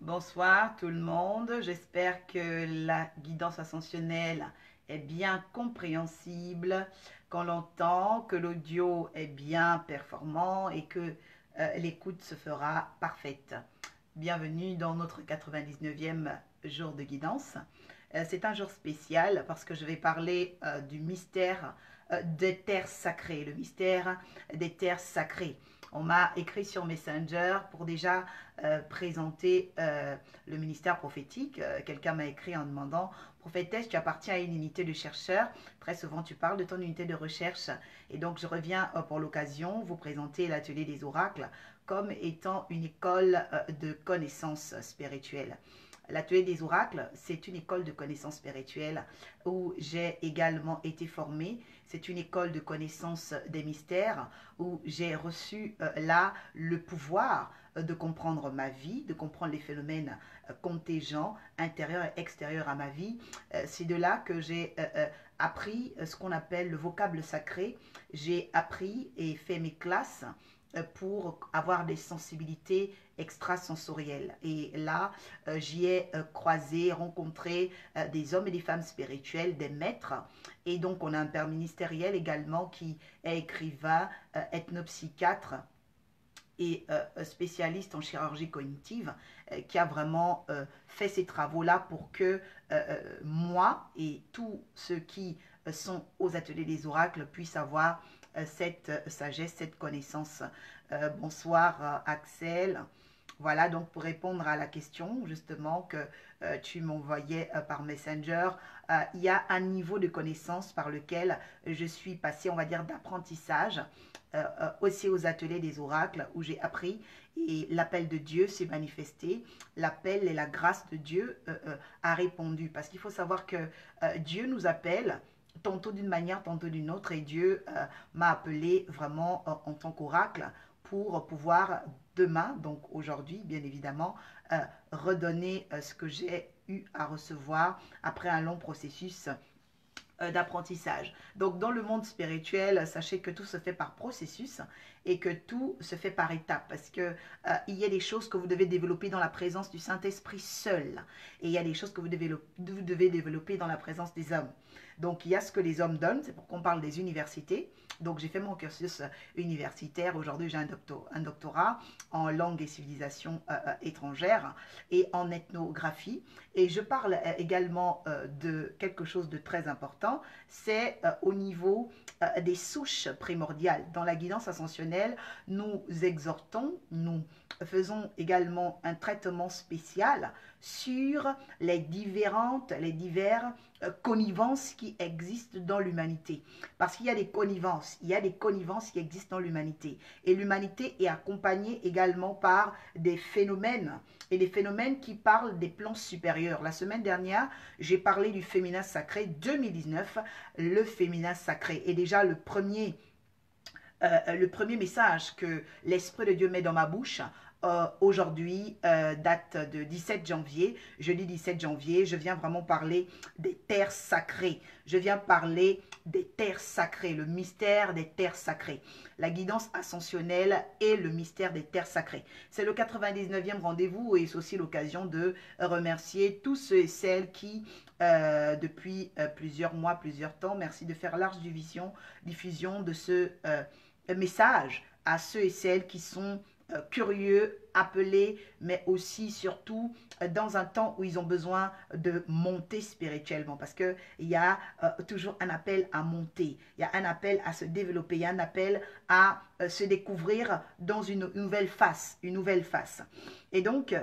Bonsoir tout le monde, j'espère que la guidance ascensionnelle est bien compréhensible, qu'on l'entend, que l'audio est bien performant et que l'écoute se fera parfaite. Bienvenue dans notre 99e jour de guidance. C'est un jour spécial parce que je vais parler du mystère des terres sacrées, le mystère des terres sacrées. On m'a écrit sur Messenger pour déjà présenter le ministère prophétique. Quelqu'un m'a écrit en demandant: prophétesse, tu appartiens à une unité de chercheurs. Très souvent, tu parles de ton unité de recherche. Et donc, je reviens pour l'occasion vous présenter l'atelier des oracles comme étant une école de connaissances spirituelles. L'atelier des oracles, c'est une école de connaissances spirituelles où j'ai également été formée. C'est une école de connaissances des mystères où j'ai reçu là le pouvoir de comprendre ma vie, de comprendre les phénomènes contingents, intérieurs et extérieurs à ma vie. C'est de là que j'ai appris ce qu'on appelle le vocable sacré. J'ai appris et fait mes classes pour avoir des sensibilités extrasensorielles. Et là, j'y ai croisé, rencontré des hommes et des femmes spirituels, des maîtres. Et donc, on a un père ministériel également qui est écrivain, ethnopsychiatre et spécialiste en chirurgie cognitive, qui a vraiment fait ces travaux-là pour que moi et tous ceux qui sont aux ateliers des oracles puissent avoir cette sagesse, cette connaissance. Bonsoir Axel. Voilà, donc pour répondre à la question justement que tu m'envoyais par Messenger, il y a un niveau de connaissance par lequel je suis passée, on va dire, d'apprentissage, aussi aux ateliers des oracles où j'ai appris et l'appel de Dieu s'est manifesté, l'appel et la grâce de Dieu a répondu. Parce qu'il faut savoir que Dieu nous appelle tantôt d'une manière, tantôt d'une autre, et Dieu m'a appelé vraiment en tant qu'oracle pour pouvoir demain, donc aujourd'hui bien évidemment, redonner ce que j'ai eu à recevoir après un long processus d'apprentissage. Donc dans le monde spirituel, sachez que tout se fait par processus et que tout se fait par étapes parce que il y a des choses que vous devez développer dans la présence du Saint-Esprit seul et il y a des choses que vous devez développer dans la présence des hommes. Donc il y a ce que les hommes donnent, c'est pour qu'on parle des universités. Donc j'ai fait mon cursus universitaire, aujourd'hui j'ai un doctorat en langue et civilisation étrangères et en ethnographie. Et je parle également de quelque chose de très important, c'est au niveau des souches primordiales. Dans la guidance ascensionnelle, nous exhortons, nous faisons également un traitement spécial sur les divers connivences qui existent dans l'humanité. Parce qu'il y a des connivences, qui existent dans l'humanité. Et l'humanité est accompagnée également par des phénomènes, et des phénomènes qui parlent des plans supérieurs. La semaine dernière, j'ai parlé du féminin sacré 2019, le féminin sacré. Et déjà, le premier message que l'Esprit de Dieu met dans ma bouche, aujourd'hui, date de 17 janvier, jeudi 17 janvier, je viens vraiment parler des terres sacrées. Je viens parler des terres sacrées, le mystère des terres sacrées. La guidance ascensionnelle et le mystère des terres sacrées. C'est le 99e rendez-vous et c'est aussi l'occasion de remercier tous ceux et celles qui, depuis plusieurs mois, plusieurs temps, merci de faire large diffusion de ce message à ceux et celles qui sont curieux, appelés, mais aussi, surtout, dans un temps où ils ont besoin de monter spirituellement. Parce qu'il y a toujours un appel à monter, il y a un appel à se développer, il y a un appel à se découvrir dans une nouvelle face, Et donc,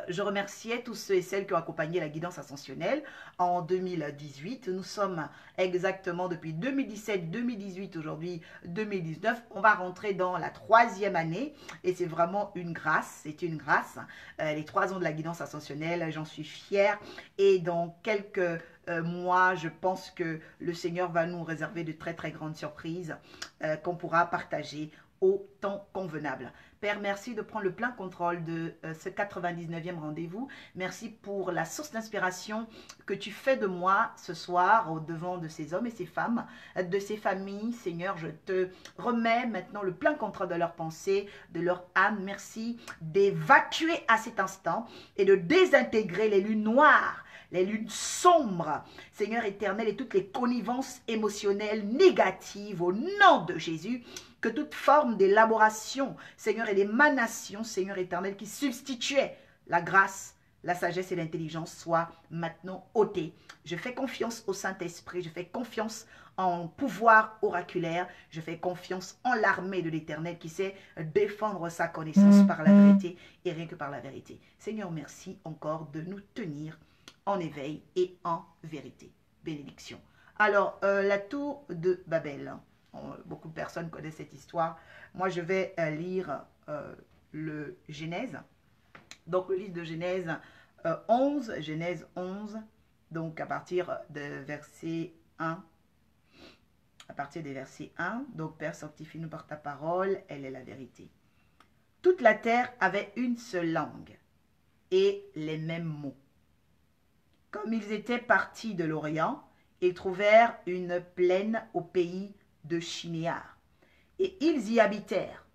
je remerciais tous ceux et celles qui ont accompagné la guidance ascensionnelle en 2018. Nous sommes exactement depuis 2017, 2018, aujourd'hui 2019. On va rentrer dans la 3e année et c'est vraiment une grâce. C'est une grâce. Les 3 ans de la guidance ascensionnelle, j'en suis fière. Et dans quelques mois, je pense que le Seigneur va nous réserver de très très grandes surprises qu'on pourra partager au temps convenable. Père, merci de prendre le plein contrôle de ce 99e rendez-vous. Merci pour la source d'inspiration que tu fais de moi ce soir au devant de ces hommes et ces femmes, de ces familles. Seigneur, je te remets maintenant le plein contrôle de leurs pensées, de leur âme. Merci d'évacuer à cet instant et de désintégrer les lunes noires, les lunes sombres, Seigneur éternel, et toutes les connivences émotionnelles négatives au nom de Jésus. Que toute forme d'élaboration, Seigneur, et d'émanation, Seigneur éternel, qui substituait la grâce, la sagesse et l'intelligence soit maintenant ôtée. Je fais confiance au Saint-Esprit, je fais confiance en pouvoir oraculaire, je fais confiance en l'armée de l'Éternel qui sait défendre sa connaissance par la vérité et rien que par la vérité. Seigneur, merci encore de nous tenir en éveil et en vérité. Bénédiction. Alors, la tour de Babel. Beaucoup de personnes connaissent cette histoire. Moi, je vais lire le Genèse. Donc, le livre de Genèse 11, Genèse 11, donc à partir de verset 1. À partir des versets 1, donc Père, sanctifie-nous par ta parole, elle est la vérité. Toute la terre avait une seule langue et les mêmes mots. Comme ils étaient partis de l'Orient, ils trouvèrent une plaine au pays de Shinéar, et ils y habitèrent.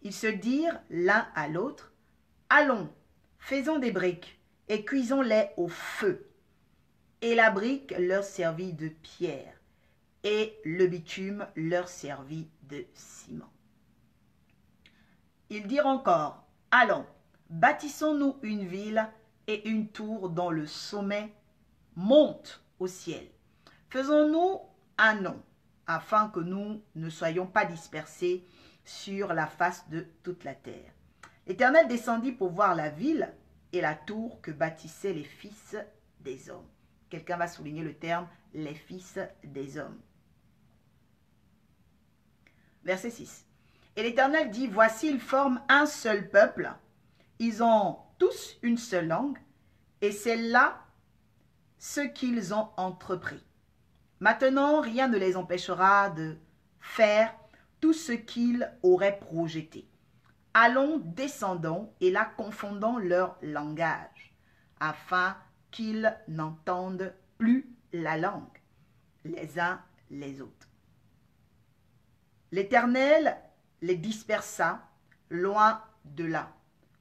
Ils se dirent l'un à l'autre, « Allons, faisons des briques, et cuisons-les au feu. » Et la brique leur servit de pierre, et le bitume leur servit de ciment. Ils dirent encore, « Allons, bâtissons-nous une ville et une tour dont le sommet monte au ciel. Faisons-nous un nom, afin que nous ne soyons pas dispersés sur la face de toute la terre. » L'Éternel descendit pour voir la ville et la tour que bâtissaient les fils des hommes. Quelqu'un va souligner le terme « les fils des hommes ». Verset 6. Et l'Éternel dit, « Voici, ils forment un seul peuple, ils ont tous une seule langue, et c'est là ce qu'ils ont entrepris. Maintenant, rien ne les empêchera de faire tout ce qu'ils auraient projeté. Allons, descendons, et là confondons leur langage, afin qu'ils n'entendent plus la langue, les uns les autres. L'Éternel les dispersa loin de là,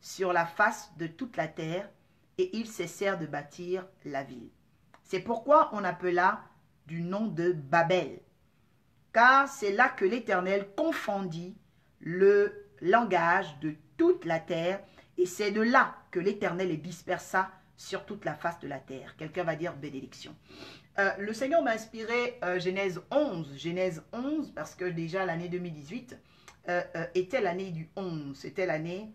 sur la face de toute la terre, et ils cessèrent de bâtir la ville. C'est pourquoi on appela du nom de Babel, car c'est là que l'Éternel confondit le langage de toute la terre, et c'est de là que l'Éternel les dispersa sur toute la face de la terre. Quelqu'un va dire bénédiction. Le Seigneur m'a inspiré Genèse 11, parce que déjà l'année 2018 était l'année du 11, c'était l'année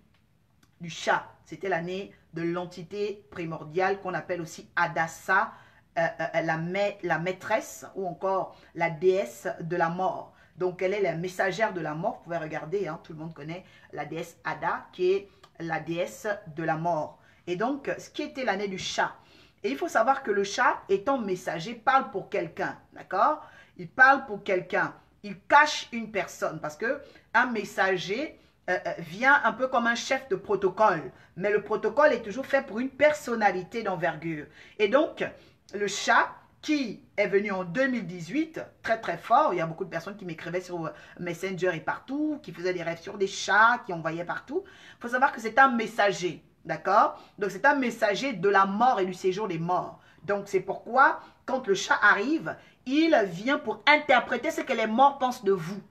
du chat, c'était l'année de l'entité primordiale qu'on appelle aussi Hadassa, la maîtresse ou encore la déesse de la mort. Donc elle est la messagère de la mort, vous pouvez regarder, hein, tout le monde connaît la déesse Hadda qui est la déesse de la mort. Et donc ce qui était l'année du chat. Et il faut savoir que le chat, étant messager, parle pour quelqu'un, d'accord? Il parle pour quelqu'un, il cache une personne, parce que un messager vient un peu comme un chef de protocole, mais le protocole est toujours fait pour une personnalité d'envergure. Et donc, le chat qui est venu en 2018, très très fort, il y a beaucoup de personnes qui m'écrivaient sur Messenger et partout, qui faisaient des rêves sur des chats, qui envoyaient partout. Il faut savoir que c'est un messager. D'accord? Donc, c'est un messager de la mort et du séjour des morts. Donc, c'est pourquoi, quand le chat arrive, il vient pour interpréter ce que les morts pensent de vous.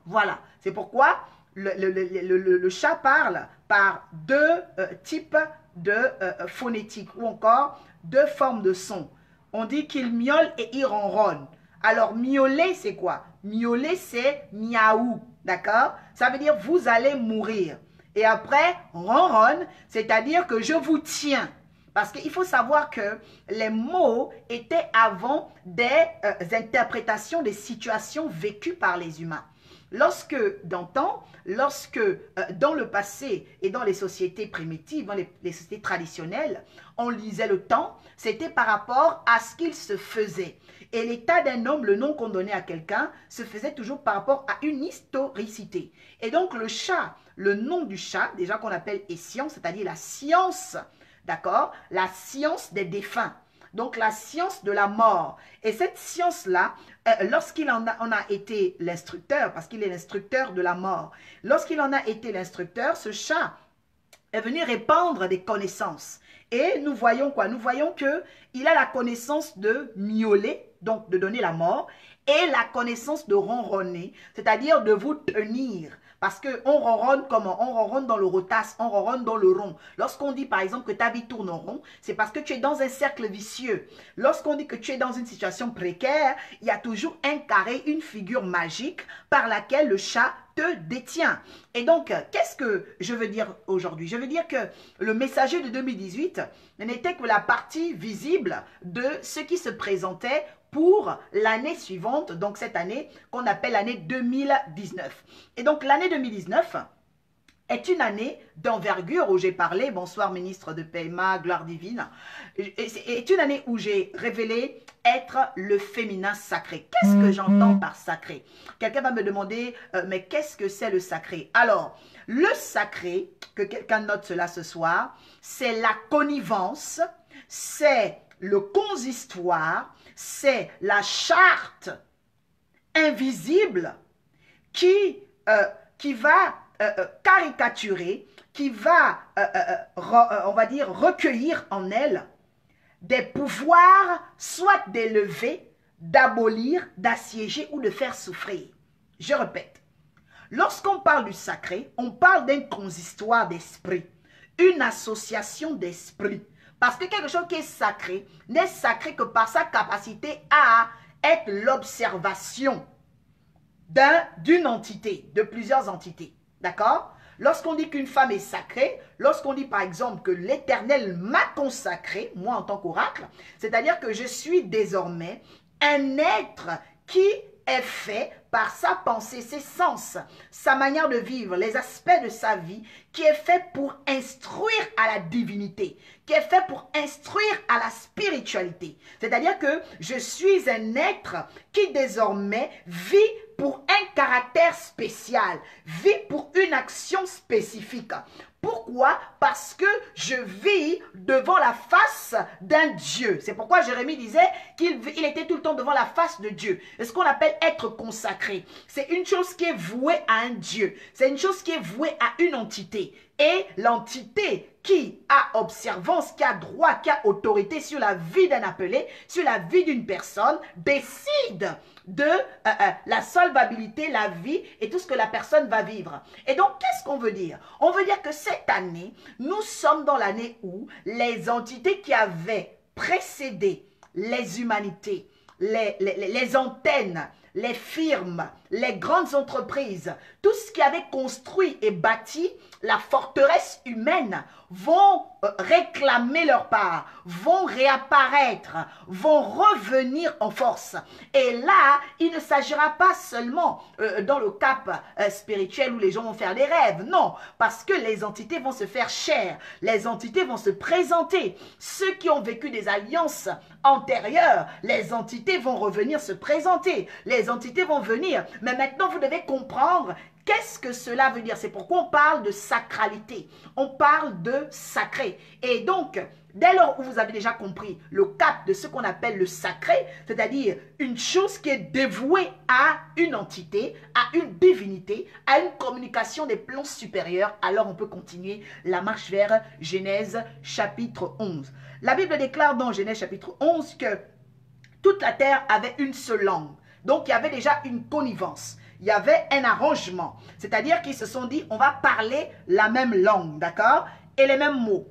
Voilà. C'est pourquoi le chat parle par deux types de phonétiques ou encore deux formes de sons. On dit qu'il miaule et il ronronne. Alors, miauler, c'est quoi? Miauler, c'est miaou. D'accord? Ça veut dire vous allez mourir. Et après, ronronne, c'est-à-dire que je vous tiens. Parce qu'il faut savoir que les mots étaient avant des interprétations des situations vécues par les humains. Lorsque, dans le passé et dans les sociétés primitives, dans les sociétés traditionnelles, on lisait le temps, c'était par rapport à ce qu'il se faisait. Et l'état d'un homme, le nom qu'on donnait à quelqu'un, se faisait toujours par rapport à une historicité. Et donc le chat le nom du chat, déjà qu'on appelle Essian, c'est-à-dire la science, d'accord? La science des défunts. Donc, la science de la mort. Et cette science-là, lorsqu'il en a été l'instructeur, parce qu'il est l'instructeur de la mort, lorsqu'il en a été l'instructeur, ce chat est venu répandre des connaissances. Et nous voyons quoi? Nous voyons qu'il a la connaissance de miauler, donc de donner la mort, et la connaissance de ronronner, c'est-à-dire de vous tenir. Parce qu'on ronronne comment? On ronronne dans le rotasse, on ronronne dans le rond. Lorsqu'on dit par exemple que ta vie tourne en rond, c'est parce que tu es dans un cercle vicieux. Lorsqu'on dit que tu es dans une situation précaire, il y a toujours un carré, une figure magique par laquelle le chat te détient. Et donc, qu'est-ce que je veux dire aujourd'hui? Je veux dire que le messager de 2018 n'était que la partie visible de ce qui se présentait pour l'année suivante, donc cette année qu'on appelle l'année 2019. Et donc l'année 2019 est une année d'envergure où j'ai parlé, bonsoir ministre de PMA, gloire divine, est une année où j'ai révélé être le féminin sacré. Qu'est-ce que j'entends par sacré? Quelqu'un va me demander, mais qu'est-ce que c'est le sacré? Alors, le sacré, que quelqu'un note cela ce soir, c'est la connivence, c'est le consistoire, c'est la charte invisible qui va caricaturer, qui va, on va dire, recueillir en elle des pouvoirs, soit d'élever, d'abolir, d'assiéger ou de faire souffrir. Je répète, lorsqu'on parle du sacré, on parle d'un consistoire d'esprit, une association d'esprit. Parce que quelque chose qui est sacré n'est sacré que par sa capacité à être l'observation d'une entité, de plusieurs entités. D'accord? Lorsqu'on dit qu'une femme est sacrée, lorsqu'on dit par exemple que l'Éternel m'a consacré, moi en tant qu'oracle, c'est-à-dire que je suis désormais un être qui est fait par sa pensée, ses sens, sa manière de vivre, les aspects de sa vie, qui est fait pour instruire à la divinité, qui est fait pour instruire à la spiritualité. C'est-à-dire que je suis un être qui désormais vit pour un caractère spécial, vit pour une action spécifique. Pourquoi? Parce que je vis devant la face d'un Dieu. C'est pourquoi Jérémie disait qu'il était tout le temps devant la face de Dieu. C'est ce qu'on appelle être consacré. C'est une chose qui est vouée à un Dieu. C'est une chose qui est vouée à une entité. Et l'entité qui a observance, qui a droit, qui a autorité sur la vie d'un appelé, sur la vie d'une personne, décide de la solvabilité, la vie et tout ce que la personne va vivre. Et donc, qu'est-ce qu'on veut dire? On veut dire que cette année, nous sommes dans l'année où les entités qui avaient précédé les humanités, les antennes, les firmes, les grandes entreprises, tout ce qui avait construit et bâti la forteresse humaine vont réclamer leur part, vont réapparaître, vont revenir en force. Et là, il ne s'agira pas seulement dans le cap spirituel où les gens vont faire des rêves, non, parce que les entités vont se faire chair, les entités vont se présenter. Ceux qui ont vécu des alliances antérieures, les entités vont revenir se présenter, les entités vont venir. Mais maintenant, vous devez comprendre qu'est-ce que cela veut dire. C'est pourquoi on parle de sacralité, on parle de sacré. Et donc, dès lors où vous avez déjà compris le cap de ce qu'on appelle le sacré, c'est-à-dire une chose qui est dévouée à une entité, à une divinité, à une communication des plans supérieurs, alors on peut continuer la marche vers Genèse chapitre 11. La Bible déclare dans Genèse chapitre 11 que toute la terre avait une seule langue. Donc, il y avait déjà une connivence. Il y avait un arrangement. C'est-à-dire qu'ils se sont dit, on va parler la même langue, d'accord? Et les mêmes mots.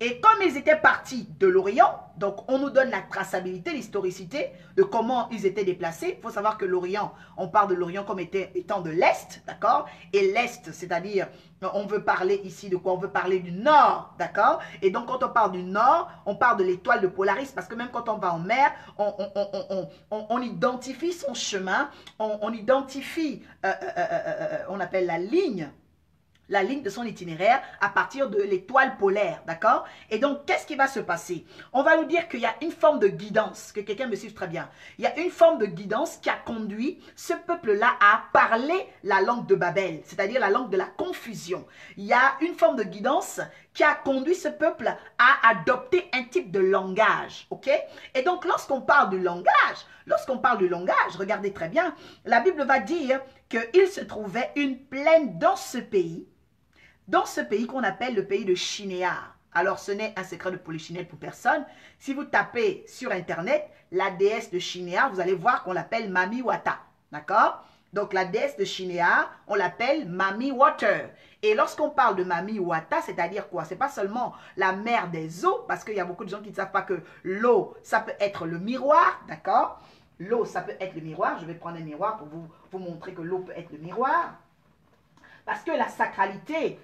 Et comme ils étaient partis de l'Orient, donc on nous donne la traçabilité, l'historicité de comment ils étaient déplacés. Il faut savoir que l'Orient, on parle de l'Orient comme étant de l'Est, d'accord? Et l'Est, c'est-à-dire, on veut parler ici de quoi? On veut parler du Nord, d'accord? Et donc quand on parle du Nord, on parle de l'étoile de Polaris, parce que même quand on va en mer, on identifie son chemin, on identifie, on appelle la ligne la ligne de son itinéraire à partir de l'étoile polaire, d'accord? Et donc, qu'est-ce qui va se passer? On va nous dire qu'il y a une forme de guidance, que quelqu'un me suive très bien. Il y a une forme de guidance qui a conduit ce peuple-là à parler la langue de Babel, c'est-à-dire la langue de la confusion. Il y a une forme de guidance qui a conduit ce peuple à adopter un type de langage, ok? Et donc, lorsqu'on parle du langage, regardez très bien, la Bible va dire qu'il se trouvait une plaine dans ce pays qu'on appelle le pays de Shinéar. Alors, ce n'est un secret de polichinelle pour personne. Si vous tapez sur Internet la déesse de Shinéar, vous allez voir qu'on l'appelle Mami Wata. D'accord? Donc, la déesse de Shinéar, on l'appelle Mami Water. Et lorsqu'on parle de Mami Wata, c'est-à-dire quoi? Ce n'est pas seulement la mère des eaux, parce qu'il y a beaucoup de gens qui ne savent pas que l'eau, ça peut être le miroir, d'accord? L'eau, ça peut être le miroir. Je vais prendre un miroir pour vous montrer que l'eau peut être le miroir. Parce que la sacralité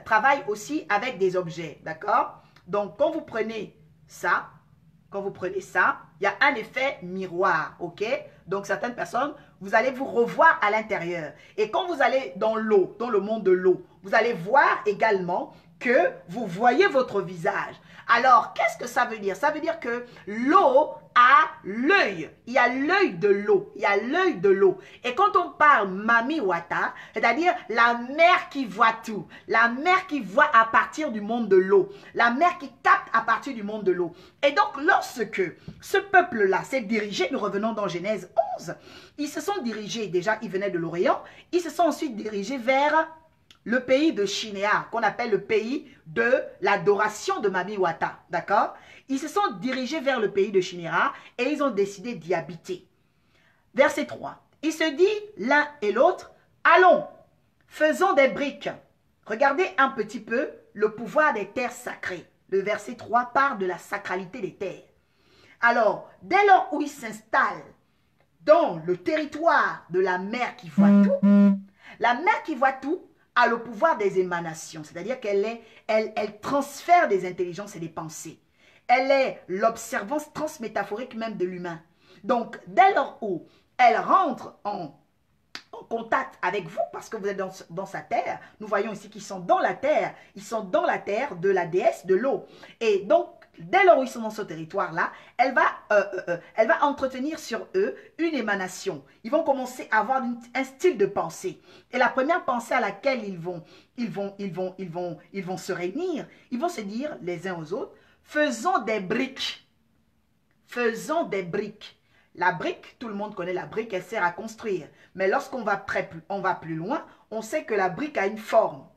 travaille aussi avec des objets, d'accord? Donc, quand vous prenez ça, il y a un effet miroir, ok? Donc, certaines personnes, vous allez vous revoir à l'intérieur. Et quand vous allez dans l'eau, dans le monde de l'eau, vous allez voir également que vous voyez votre visage. Alors, qu'est-ce que ça veut dire? Ça veut dire que l'eau a l'œil. Il y a l'œil de l'eau. Il y a l'œil de l'eau. Et quand on parle Mami Wata, c'est-à-dire la mère qui voit tout, la mère qui voit à partir du monde de l'eau, la mère qui capte à partir du monde de l'eau. Et donc, lorsque ce peuple-là s'est dirigé, nous revenons dans Genèse 11, ils se sont dirigés, déjà, ils venaient de l'Orient, ils se sont ensuite dirigés vers le pays de Shinéar, qu'on appelle le pays de l'adoration de Mami Wata, d'accord? Ils se sont dirigés vers le pays de Shinéar et ils ont décidé d'y habiter. Verset 3, il se dit l'un et l'autre, allons, faisons des briques. Regardez un petit peu le pouvoir des terres sacrées. Le verset 3 parle de la sacralité des terres. Alors, dès lors où ils s'installent dans le territoire de la mer qui voit tout, la mer qui voit tout a le pouvoir des émanations, c'est-à-dire elle transfère des intelligences et des pensées. Elle est l'observance transmétaphorique même de l'humain. Donc, dès lors où elle rentre en contact avec vous, parce que vous êtes dans sa terre, nous voyons ici qu'ils sont dans la terre, ils sont dans la terre de la déesse de l'eau. Et donc, dès lors où ils sont dans ce territoire-là, elle va entretenir sur eux une émanation. Ils vont commencer à avoir un style de pensée. Et la première pensée à laquelle ils vont se réunir, ils vont se dire les uns aux autres, faisons des briques. Faisons des briques. La brique, tout le monde connaît la brique, elle sert à construire. Mais lorsqu'on va plus loin, on sait que la brique a une forme.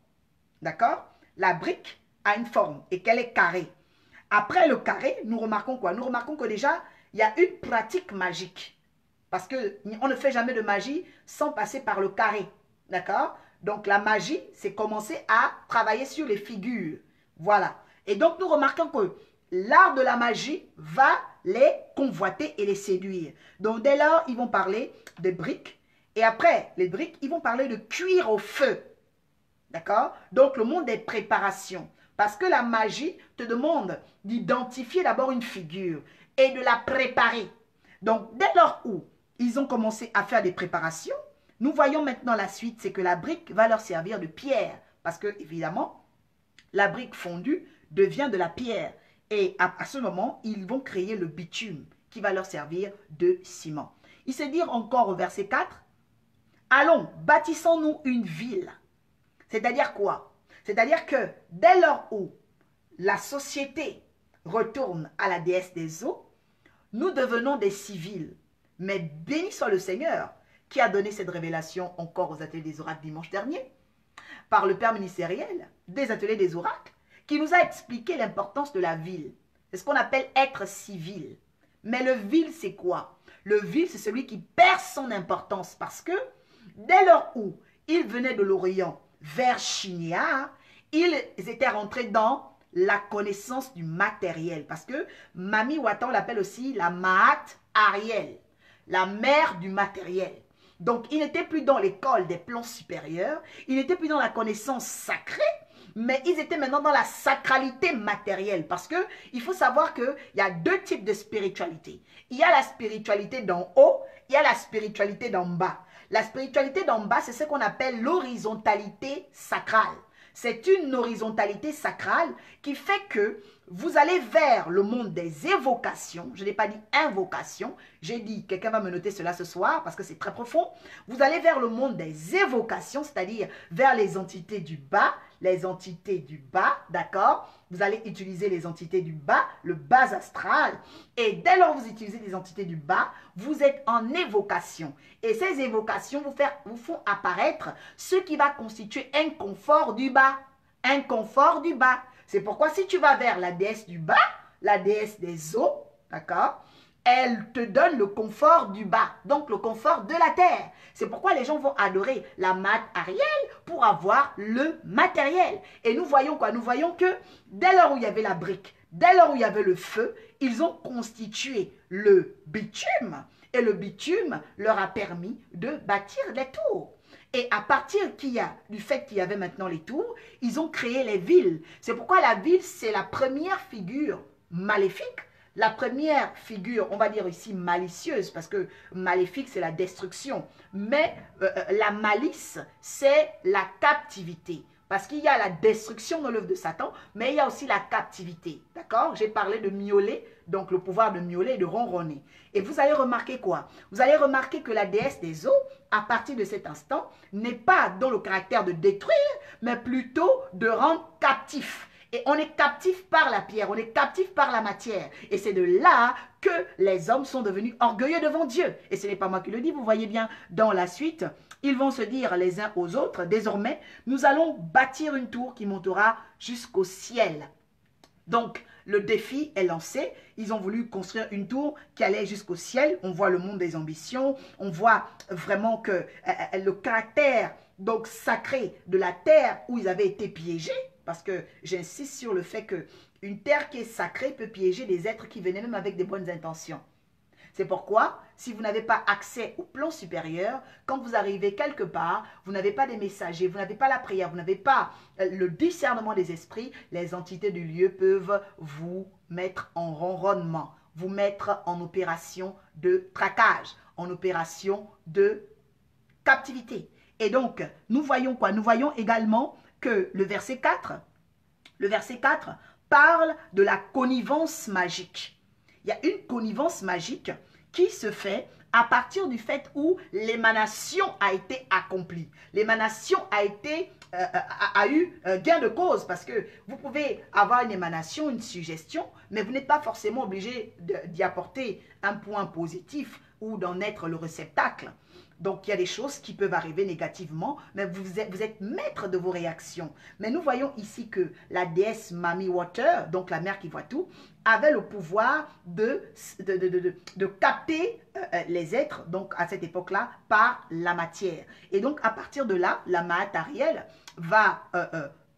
D'accord? La brique a une forme et qu'elle est carrée. Après le carré, nous remarquons quoi? Nous remarquons que déjà, il y a une pratique magique. Parce qu'on ne fait jamais de magie sans passer par le carré. D'accord? Donc la magie, c'est commencer à travailler sur les figures. Voilà. Et donc nous remarquons que l'art de la magie va les convoiter et les séduire. Donc dès lors, ils vont parler de briques. Et après les briques, ils vont parler de cuire au feu. D'accord? Donc le monde des préparations. Parce que la magie te demande d'identifier d'abord une figure et de la préparer. Donc, dès lors où ils ont commencé à faire des préparations, nous voyons maintenant la suite, c'est que la brique va leur servir de pierre. Parce que, évidemment, la brique fondue devient de la pierre. Et à ce moment, ils vont créer le bitume qui va leur servir de ciment. Il se dit encore au verset 4, « Allons, bâtissons-nous une ville. » C'est-à-dire quoi? C'est-à-dire que dès lors où la société retourne à la déesse des eaux, nous devenons des civils. Mais béni soit le Seigneur qui a donné cette révélation encore aux ateliers des oracles dimanche dernier, par le Père ministériel des ateliers des oracles, qui nous a expliqué l'importance de la ville. C'est ce qu'on appelle être civil. Mais le vil, c'est quoi? Le vil, c'est celui qui perd son importance parce que dès lors où il venait de l'Orient vers Shinéar, ils étaient rentrés dans la connaissance du matériel. Parce que Mami Wata, on l'appelle aussi la Mahat Ariel, la mère du matériel. Donc, ils n'étaient plus dans l'école des plans supérieurs, ils n'étaient plus dans la connaissance sacrée, mais ils étaient maintenant dans la sacralité matérielle. Parce que il faut savoir qu'il y a deux types de spiritualité. Il y a la spiritualité d'en haut, il y a la spiritualité d'en bas. La spiritualité d'en bas, c'est ce qu'on appelle l'horizontalité sacrale. C'est une horizontalité sacrale qui fait que vous allez vers le monde des évocations. Je n'ai pas dit invocation. J'ai dit, quelqu'un va me noter cela ce soir parce que c'est très profond. Vous allez vers le monde des évocations, c'est-à-dire vers les entités du bas. Les entités du bas, d'accord? Vous allez utiliser les entités du bas, le bas astral. Et dès lors que vous utilisez les entités du bas, vous êtes en évocation. Et ces évocations vous font apparaître ce qui va constituer un confort du bas. Un confort du bas. C'est pourquoi si tu vas vers la déesse du bas, la déesse des eaux, d'accord, elle te donne le confort du bas, donc le confort de la terre. C'est pourquoi les gens vont adorer la matérielle pour avoir le matériel. Et nous voyons quoi? Nous voyons que dès lors où il y avait la brique, dès lors où il y avait le feu, ils ont constitué le bitume. Et le bitume leur a permis de bâtir les tours. Et à partir du fait qu'il y avait maintenant les tours, ils ont créé les villes. C'est pourquoi la ville, c'est la première figure maléfique. La première figure, on va dire ici malicieuse, parce que maléfique, c'est la destruction. Mais la malice, c'est la captivité. Parce qu'il y a la destruction dans l'œuvre de Satan, mais il y a aussi la captivité. D'accord? J'ai parlé de miauler, donc le pouvoir de miauler et de ronronner. Et vous allez remarquer quoi? Vous allez remarquer que la déesse des eaux, à partir de cet instant, n'est pas dans le caractère de détruire, mais plutôt de rendre captif. Et on est captif par la pierre, on est captif par la matière. Et c'est de là que les hommes sont devenus orgueilleux devant Dieu. Et ce n'est pas moi qui le dis, vous voyez bien dans la suite, ils vont se dire les uns aux autres, désormais, nous allons bâtir une tour qui montera jusqu'au ciel. Donc, le défi est lancé. Ils ont voulu construire une tour qui allait jusqu'au ciel. On voit le monde des ambitions. On voit vraiment que le caractère donc sacré de la terre où ils avaient été piégés, parce que j'insiste sur le fait qu'une terre qui est sacrée peut piéger des êtres qui venaient même avec des bonnes intentions. C'est pourquoi, si vous n'avez pas accès au plan supérieur, quand vous arrivez quelque part, vous n'avez pas des messagers, vous n'avez pas la prière, vous n'avez pas le discernement des esprits, les entités du lieu peuvent vous mettre en ronronnement, vous mettre en opération de traquage, en opération de captivité. Et donc, nous voyons quoi? Nous voyons également que le verset 4 parle de la connivence magique. Il y a une connivence magique qui se fait à partir du fait où l'émanation a été accomplie. L'émanation a eu gain de cause, parce que vous pouvez avoir une émanation, une suggestion, mais vous n'êtes pas forcément obligé d'y apporter un point positif ou d'en être le réceptacle. Donc, il y a des choses qui peuvent arriver négativement, mais vous êtes maître de vos réactions. Mais nous voyons ici que la déesse Mami Water, donc la mère qui voit tout, avait le pouvoir de capter les êtres, donc à cette époque-là, par la matière. Et donc, à partir de là, la matérielle va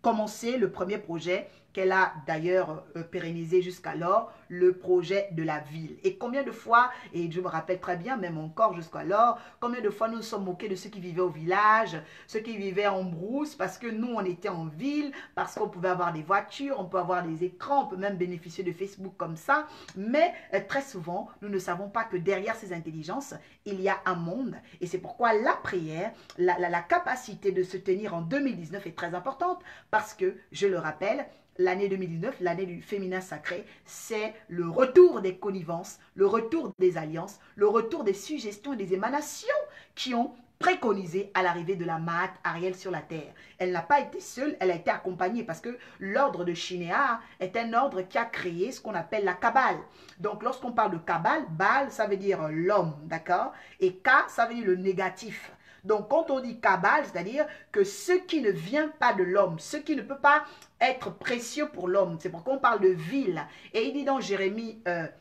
commencer le premier projet qu'elle a d'ailleurs pérennisé jusqu'alors, le projet de la ville. Et combien de fois, et je me rappelle très bien, même encore jusqu'alors, combien de fois nous nous sommes moqués de ceux qui vivaient au village, ceux qui vivaient en brousse, parce que nous, on était en ville, parce qu'on pouvait avoir des voitures, on peut avoir des écrans, on peut même bénéficier de Facebook comme ça, mais très souvent, nous ne savons pas que derrière ces intelligences, il y a un monde. Et c'est pourquoi la prière, la capacité de se tenir en 2019 est très importante, parce que, je le rappelle, l'année 2019, l'année du féminin sacré, c'est le retour des connivences, le retour des alliances, le retour des suggestions et des émanations qui ont préconisé à l'arrivée de la Mahat Ariel sur la terre. Elle n'a pas été seule, elle a été accompagnée parce que l'ordre de Shinéa est un ordre qui a créé ce qu'on appelle la Kabbale. Donc lorsqu'on parle de Kabbale, Baal ça veut dire l'homme, d'accord? Et Ka ça veut dire le négatif. Donc, quand on dit Kabbale, c'est-à-dire que ce qui ne vient pas de l'homme, ce qui ne peut pas être précieux pour l'homme, c'est pourquoi on parle de ville. Et il dit dans Jérémie 15,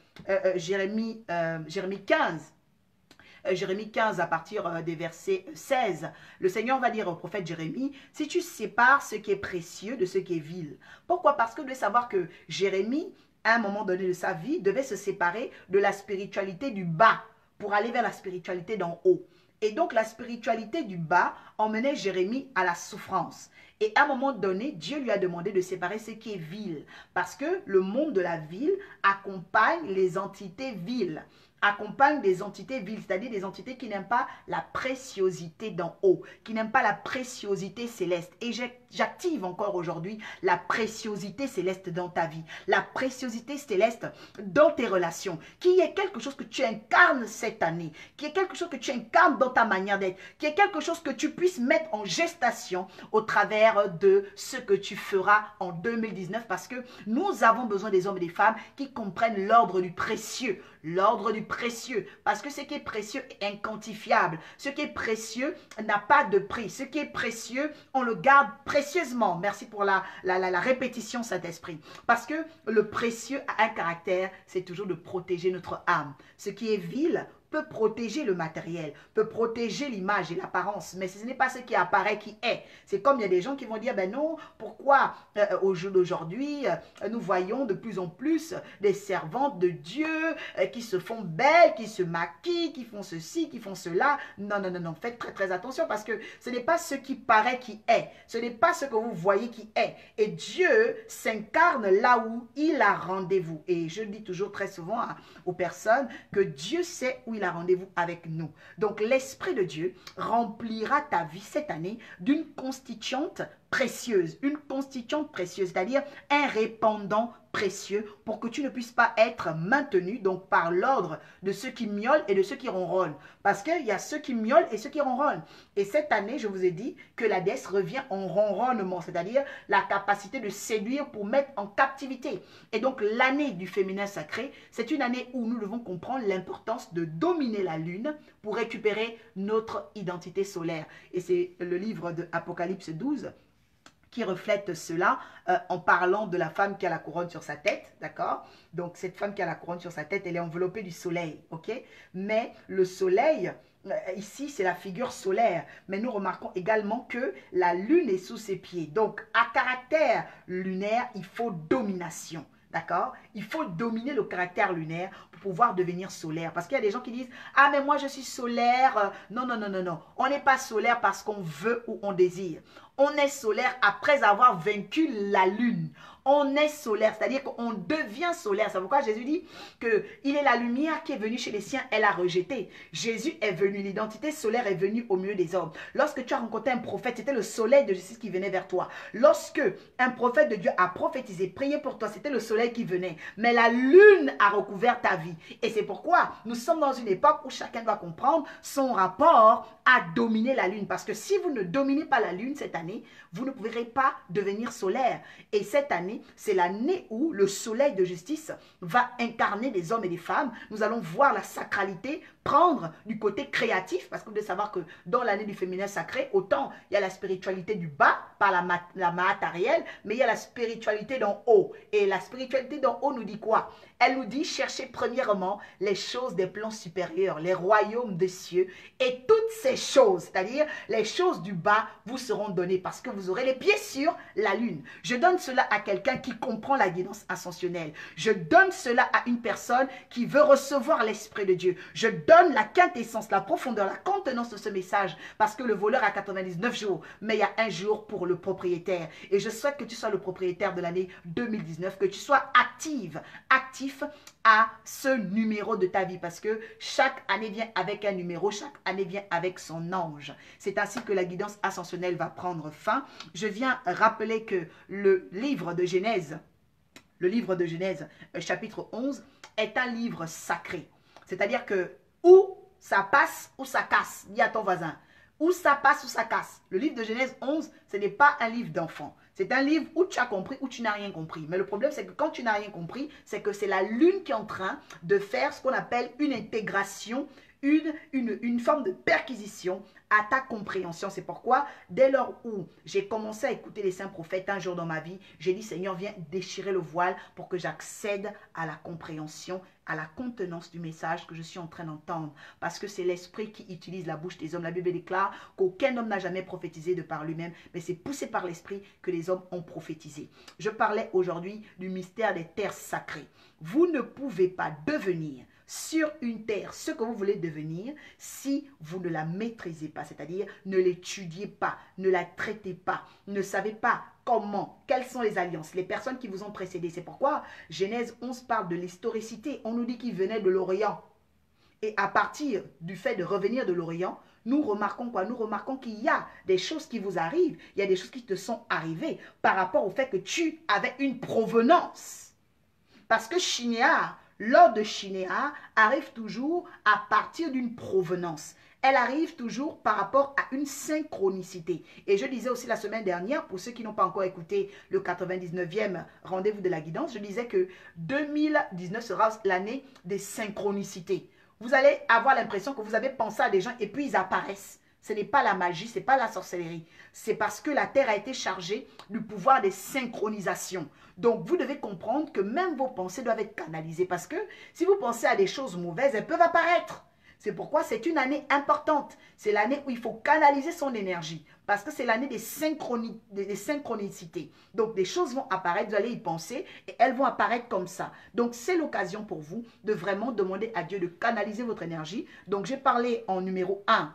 Jérémie 15 à partir des versets 16, le Seigneur va dire au prophète Jérémie, si tu sépares ce qui est précieux de ce qui est vil. Pourquoi? Parce que vous devez savoir que Jérémie, à un moment donné de sa vie, devait se séparer de la spiritualité du bas pour aller vers la spiritualité d'en haut. Et donc la spiritualité du bas emmenait Jérémie à la souffrance. Et à un moment donné, Dieu lui a demandé de séparer ce qui est vil. Parce que le monde de la ville accompagne les entités viles. accompagne des entités viles, c'est-à-dire des entités qui n'aiment pas la préciosité d'en haut, qui n'aiment pas la préciosité céleste. Et j'active encore aujourd'hui la préciosité céleste dans ta vie, la préciosité céleste dans tes relations, qui est quelque chose que tu incarnes cette année, qui est quelque chose que tu incarnes dans ta manière d'être, qui est quelque chose que tu puisses mettre en gestation au travers de ce que tu feras en 2019, parce que nous avons besoin des hommes et des femmes qui comprennent l'ordre du précieux. L'ordre du précieux, parce que ce qui est précieux est inquantifiable. Ce qui est précieux n'a pas de prix. Ce qui est précieux, on le garde précieusement. Merci pour la répétition, Saint-Esprit. Parce que le précieux a un caractère, c'est toujours de protéger notre âme. Ce qui est vil peut protéger le matériel, peut protéger l'image et l'apparence, mais ce n'est pas ce qui apparaît qui est. C'est comme il y a des gens qui vont dire, ben non, pourquoi au jour d'aujourd'hui, nous voyons de plus en plus des servantes de Dieu qui se font belles, qui se maquillent, qui font ceci, qui font cela. Non, non, non, non, faites très, très attention parce que ce n'est pas ce qui paraît qui est, ce n'est pas ce que vous voyez qui est. Et Dieu s'incarne là où il a rendez-vous. Et je dis toujours très souvent aux personnes que Dieu sait où il a rendez-vous avec nous. Donc l'Esprit de Dieu remplira ta vie cette année d'une constituante précieuse, une constituante précieuse, c'est-à-dire un répandant précieux pour que tu ne puisses pas être maintenu donc par l'ordre de ceux qui miaulent et de ceux qui ronronnent. Parce qu'il y a ceux qui miaulent et ceux qui ronronnent. Et cette année, je vous ai dit que la déesse revient en ronronnement, c'est-à-dire la capacité de séduire pour mettre en captivité. Et donc l'année du féminin sacré, c'est une année où nous devons comprendre l'importance de dominer la lune pour récupérer notre identité solaire. Et c'est le livre de Apocalypse 12 qui reflète cela en parlant de la femme qui a la couronne sur sa tête, d'accord? Donc cette femme qui a la couronne sur sa tête, elle est enveloppée du soleil, ok? Mais le soleil, ici c'est la figure solaire, mais nous remarquons également que la lune est sous ses pieds. Donc à caractère lunaire, il faut domination. D'accord? Il faut dominer le caractère lunaire pour pouvoir devenir solaire. Parce qu'il y a des gens qui disent, ah mais moi je suis solaire. Non, non, non, non, non. On n'est pas solaire parce qu'on veut ou on désire. On est solaire après avoir vaincu la lune. On est solaire, c'est-à-dire qu'on devient solaire. C'est pourquoi Jésus dit qu'il est la lumière qui est venue chez les siens, elle a rejeté. Jésus est venu, l'identité solaire est venue au milieu des hommes. Lorsque tu as rencontré un prophète, c'était le soleil de justice qui venait vers toi. Lorsque un prophète de Dieu a prophétisé, prié pour toi, c'était le soleil qui venait. Mais la lune a recouvert ta vie. Et c'est pourquoi nous sommes dans une époque où chacun doit comprendre son rapport à dominer la lune. Parce que si vous ne dominez pas la lune cette année, vous ne pourrez pas devenir solaire. Et cette année, c'est l'année où le soleil de justice va incarner des hommes et des femmes. Nous allons voir la sacralité prendre du côté créatif, parce que vous devez savoir que dans l'année du féminin sacré, autant il y a la spiritualité du bas par la matérielle, mais il y a la spiritualité d'en haut. Et la spiritualité d'en haut nous dit quoi? Elle nous dit chercher premièrement les choses des plans supérieurs, les royaumes des cieux, et toutes ces choses, c'est-à-dire les choses du bas, vous seront données parce que vous aurez les pieds sur la lune. Je donne cela à quelqu'un qui comprend la guidance ascensionnelle. Je donne cela à une personne qui veut recevoir l'Esprit de Dieu. Je donne la quintessence, la profondeur, la contenance de ce message parce que le voleur a 99 jours, mais il y a un jour pour le propriétaire. Et je souhaite que tu sois le propriétaire de l'année 2019, que tu sois actif à ce numéro de ta vie parce que chaque année vient avec un numéro, chaque année vient avec son ange. C'est ainsi que la guidance ascensionnelle va prendre fin. Je viens rappeler que le livre de Genèse, chapitre 11, est un livre sacré. C'est-à-dire que ou ça passe ou ça casse. Dis à ton voisin. Ou ça passe ou ça casse. Le livre de Genèse 11, ce n'est pas un livre d'enfant. C'est un livre où tu as compris ou tu n'as rien compris. Mais le problème, c'est que quand tu n'as rien compris, c'est que c'est la lune qui est en train de faire ce qu'on appelle une intégration, une forme de perquisition à ta compréhension. C'est pourquoi, dès lors où j'ai commencé à écouter les saints prophètes un jour dans ma vie, j'ai dit, Seigneur, viens déchirer le voile pour que j'accède à la compréhension, à la contenance du message que je suis en train d'entendre. Parce que c'est l'esprit qui utilise la bouche des hommes. La Bible déclare qu'aucun homme n'a jamais prophétisé de par lui-même, mais c'est poussé par l'esprit que les hommes ont prophétisé. Je parlais aujourd'hui du mystère des terres sacrées. Vous ne pouvez pas devenir sur une terre ce que vous voulez devenir si vous ne la maîtrisez pas, c'est-à-dire ne l'étudiez pas, ne la traitez pas, ne savez pas comment, quelles sont les alliances, les personnes qui vous ont précédé. C'est pourquoi Genèse 11 parle de l'historicité. On nous dit qu'il venait de l'Orient. Et à partir du fait de revenir de l'Orient, nous remarquons quoi? Nous remarquons qu'il y a des choses qui vous arrivent, il y a des choses qui te sont arrivées par rapport au fait que tu avais une provenance. Parce que Shinéa, l'ordre de Shinéa arrive toujours à partir d'une provenance. Elle arrive toujours par rapport à une synchronicité. Et je disais aussi la semaine dernière, pour ceux qui n'ont pas encore écouté le 99e rendez-vous de la guidance, je disais que 2019 sera l'année des synchronicités. Vous allez avoir l'impression que vous avez pensé à des gens et puis ils apparaissent. Ce n'est pas la magie, ce n'est pas la sorcellerie. C'est parce que la terre a été chargée du pouvoir des synchronisations. Donc, vous devez comprendre que même vos pensées doivent être canalisées. Parce que si vous pensez à des choses mauvaises, elles peuvent apparaître. C'est pourquoi c'est une année importante. C'est l'année où il faut canaliser son énergie. Parce que c'est l'année des synchronicités. Donc, des choses vont apparaître, vous allez y penser et elles vont apparaître comme ça. Donc, c'est l'occasion pour vous de vraiment demander à Dieu de canaliser votre énergie. Donc, j'ai parlé en numéro 1.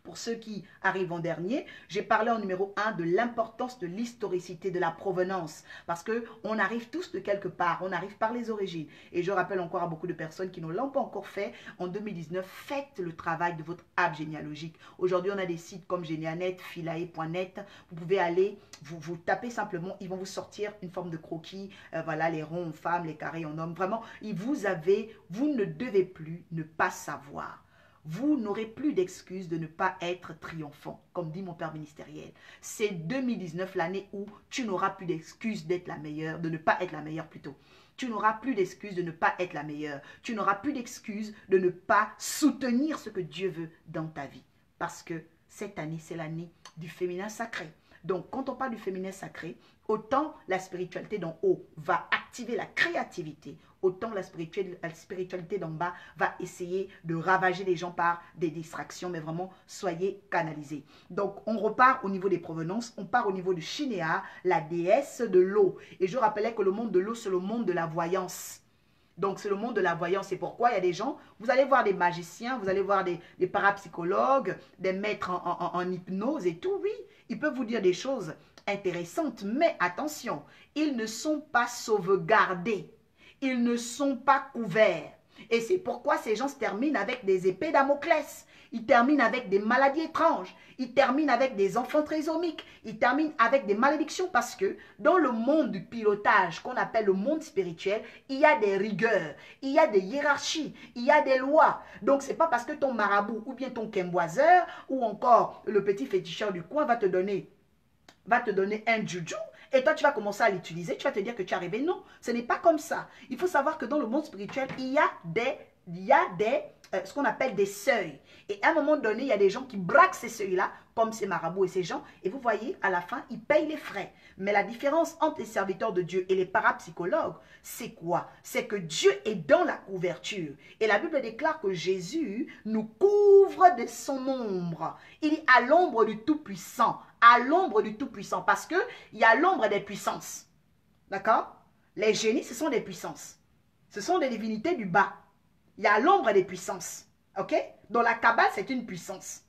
Pour ceux qui arrivent en dernier, j'ai parlé en numéro 1 de l'importance de l'historicité, de la provenance. Parce qu'on arrive tous de quelque part, on arrive par les origines. Et je rappelle encore à beaucoup de personnes qui ne l'ont pas encore fait, en 2019, faites le travail de votre arbre généalogique. Aujourd'hui, on a des sites comme Génianet, Philae.net. Vous pouvez aller, vous tapez simplement, ils vont vous sortir une forme de croquis. Voilà, les ronds en femmes, les carrés en hommes. Vraiment, vous ne devez plus ne pas savoir. Vous n'aurez plus d'excuses de ne pas être triomphant, comme dit mon père ministériel. C'est 2019 l'année où tu n'auras plus d'excuses d'être la meilleure, de ne pas être la meilleure plutôt. Tu n'auras plus d'excuses de ne pas être la meilleure. Tu n'auras plus d'excuses de ne pas soutenir ce que Dieu veut dans ta vie. Parce que cette année, c'est l'année du féminin sacré. Donc, quand on parle du féminin sacré, autant la spiritualité d'en haut va activer la créativité, autant la spiritualité d'en bas va essayer de ravager les gens par des distractions, mais vraiment, soyez canalisés. Donc, on repart au niveau des provenances, on part au niveau de Shinéa, la déesse de l'eau. Et je rappelais que le monde de l'eau, c'est le monde de la voyance. Donc, c'est le monde de la voyance. C'est pourquoi il y a des gens, vous allez voir des magiciens, vous allez voir des parapsychologues, des maîtres en hypnose et tout, oui. Ils peuvent vous dire des choses intéressantes, mais attention, ils ne sont pas sauvegardés. Ils ne sont pas couverts. Et c'est pourquoi ces gens se terminent avec des épées Damoclès. Ils terminent avec des maladies étranges. Ils terminent avec des enfants trisomiques. Ils terminent avec des malédictions parce que dans le monde du pilotage qu'on appelle le monde spirituel, il y a des rigueurs, il y a des hiérarchies, il y a des lois. Donc, ce n'est pas parce que ton marabout ou bien ton kemboiseur ou encore le petit féticheur du coin va te donner un juju. Et toi, tu vas commencer à l'utiliser, tu vas te dire que tu es arrivé. Non, ce n'est pas comme ça. Il faut savoir que dans le monde spirituel, il y a ce qu'on appelle des seuils. Et à un moment donné, il y a des gens qui braquent ces seuils-là, comme ces marabouts et ces gens. Et vous voyez, à la fin, ils payent les frais. Mais la différence entre les serviteurs de Dieu et les parapsychologues, c'est quoi? C'est que Dieu est dans la couverture. Et la Bible déclare que Jésus nous couvre de son ombre. Il est à l'ombre du Tout-Puissant. À l'ombre du Tout-Puissant. Parce qu'il y a l'ombre des puissances. D'accord? Les génies, ce sont des puissances. Ce sont des divinités du bas. Il y a l'ombre des puissances. OK? Dans la Kabbale, c'est une puissance.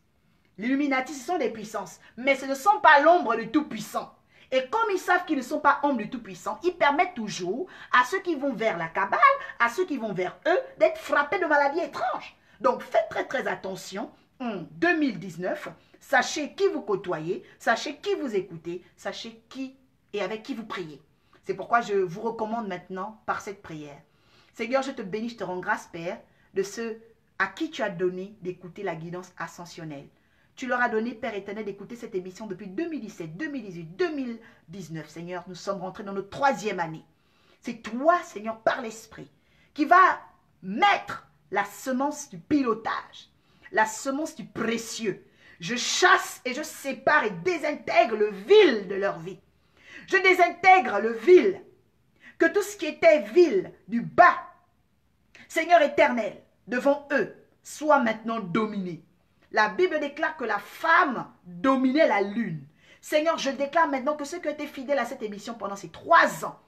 L'Illuminati, ce sont des puissances. Mais ce ne sont pas l'ombre du Tout-Puissant. Et comme ils savent qu'ils ne sont pas ombre du Tout-Puissant, ils permettent toujours à ceux qui vont vers la Kabbale, à ceux qui vont vers eux, d'être frappés de maladies étranges. Donc, faites très très attention. En 2019, sachez qui vous côtoyez, sachez qui vous écoutez, sachez qui et avec qui vous priez. C'est pourquoi je vous recommande maintenant par cette prière. Seigneur, je te bénis, je te rends grâce, Père, de ceux à qui tu as donné d'écouter la guidance ascensionnelle. Tu leur as donné, Père éternel, d'écouter cette émission depuis 2017, 2018, 2019. Seigneur, nous sommes rentrés dans notre 3e année. C'est toi, Seigneur, par l'Esprit, qui va mettre la semence du pilotage, la semence du précieux. Je chasse et je sépare et désintègre le vil de leur vie. Je désintègre le vil. Que tout ce qui était vil du bas, Seigneur éternel, devant eux, soit maintenant dominé. La Bible déclare que la femme dominait la lune. Seigneur, je déclare maintenant que ceux qui ont été fidèles à cette émission pendant ces 3 ans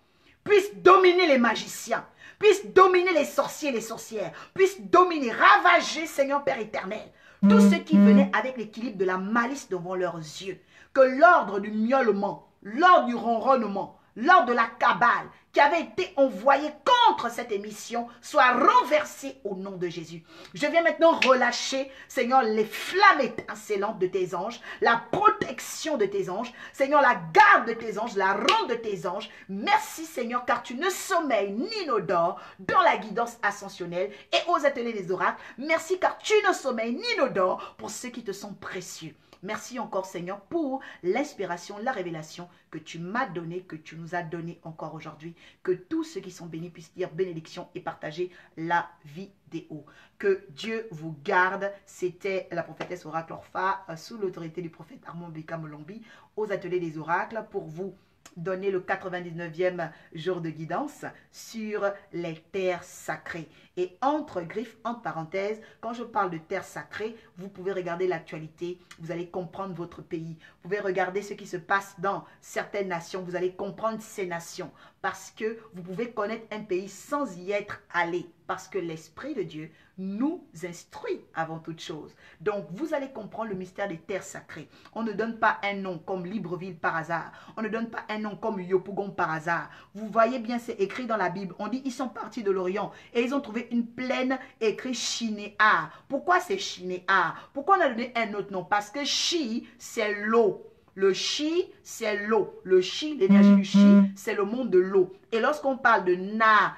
puissent dominer les magiciens, puissent dominer les sorciers et les sorcières, puissent dominer, ravager, Seigneur Père éternel, tous ceux qui venaient avec l'équilibre de la malice devant leurs yeux. Que l'ordre du miaulement, l'ordre du ronronnement, lors de la cabale qui avait été envoyée contre cette émission soit renversée au nom de Jésus. Je viens maintenant relâcher, Seigneur, les flammes étincelantes de tes anges, la protection de tes anges, Seigneur, la garde de tes anges, la ronde de tes anges. Merci, Seigneur, car tu ne sommeilles ni ne dors dans la guidance ascensionnelle et aux ateliers des oracles. Merci, car tu ne sommeilles ni ne dors pour ceux qui te sont précieux. Merci encore, Seigneur, pour l'inspiration, la révélation que tu m'as donnée, que tu nous as donnée encore aujourd'hui. Que tous ceux qui sont bénis puissent dire bénédiction et partager la vidéo. Que Dieu vous garde. C'était la prophétesse Oracle Orpha sous l'autorité du prophète Armand Beka Molombi aux ateliers des oracles pour vous donner le 99e jour de guidance sur les terres sacrées. Et entre griffes, entre parenthèses, quand je parle de terres sacrées, vous pouvez regarder l'actualité, vous allez comprendre votre pays. Vous pouvez regarder ce qui se passe dans certaines nations, vous allez comprendre ces nations. Parce que vous pouvez connaître un pays sans y être allé. Parce que l'Esprit de Dieu nous instruit avant toute chose. Donc, vous allez comprendre le mystère des terres sacrées. On ne donne pas un nom comme Libreville par hasard. On ne donne pas un nom comme Yopougon par hasard. Vous voyez bien, c'est écrit dans la Bible. On dit, ils sont partis de l'Orient et ils ont trouvé une plaine écrite Shinéar. Pourquoi c'est Shinéar? Pourquoi on a donné un autre nom? Parce que Shi, c'est l'eau. Le chi, c'est l'eau. Le chi, l'énergie du chi, c'est le monde de l'eau. Et lorsqu'on parle de na,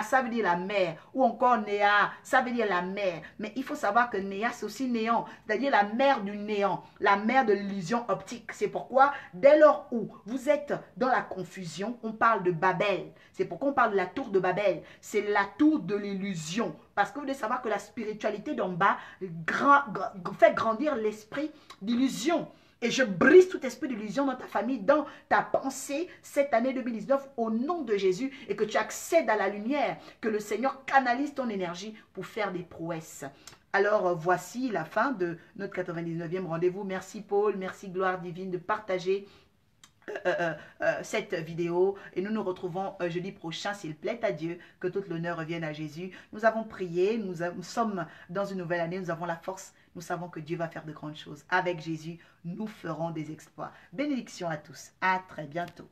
ça veut dire la mer. Ou encore néa, ça veut dire la mer. Mais il faut savoir que néa, c'est aussi néant. C'est-à-dire la mer du néant. La mer de l'illusion optique. C'est pourquoi, dès lors où vous êtes dans la confusion, on parle de Babel. C'est pourquoi on parle de la tour de Babel. C'est la tour de l'illusion. Parce que vous devez savoir que la spiritualité d'en bas fait grandir l'esprit d'illusion. Et je brise tout esprit d'illusion dans ta famille, dans ta pensée, cette année 2019, au nom de Jésus, et que tu accèdes à la lumière, que le Seigneur canalise ton énergie pour faire des prouesses. Alors, voici la fin de notre 99e rendez-vous. Merci Paul, merci Gloire Divine de partager cette vidéo et nous nous retrouvons jeudi prochain s'il plaît à Dieu, que tout l'honneur revienne à Jésus. Nous avons prié, nous sommes dans une nouvelle année, nous avons la force, nous savons que Dieu va faire de grandes choses. Avec Jésus, nous ferons des exploits. Bénédiction à tous, à très bientôt.